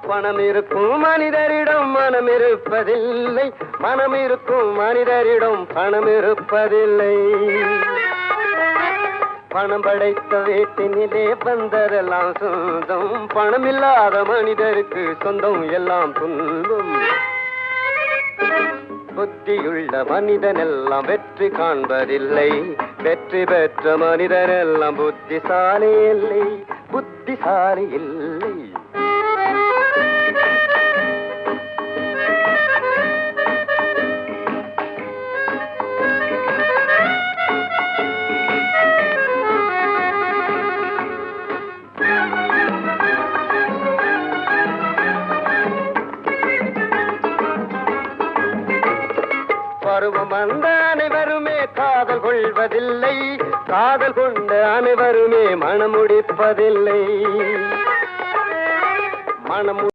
பணம் இருக்கும் மனிதரிடம் மனம் இருப்பதில்லை, மனம் இருக்கும் மனிதரிடம் பணம் இருப்பதில்லை. பணம் படைத்த வீட்டினிலே வந்ததெல்லாம் சொந்தம், பணம் இல்லாத மனிதருக்கு சொந்தம் எல்லாம் துன்பம். புத்தியுள்ள மனிதன் எல்லாம் வெற்றி காண்பதில்லை, வெற்றி பெற்ற மனிதன் எல்லாம் புத்திசாலி இல்லை, புத்திசாலி இல்லை. பருவம் வந்த அனைவருமே காதல் கொள்வதில்லை, காதல் கொண்ட அனைவருமே மனம் முடிப்பதில்லை. மனம்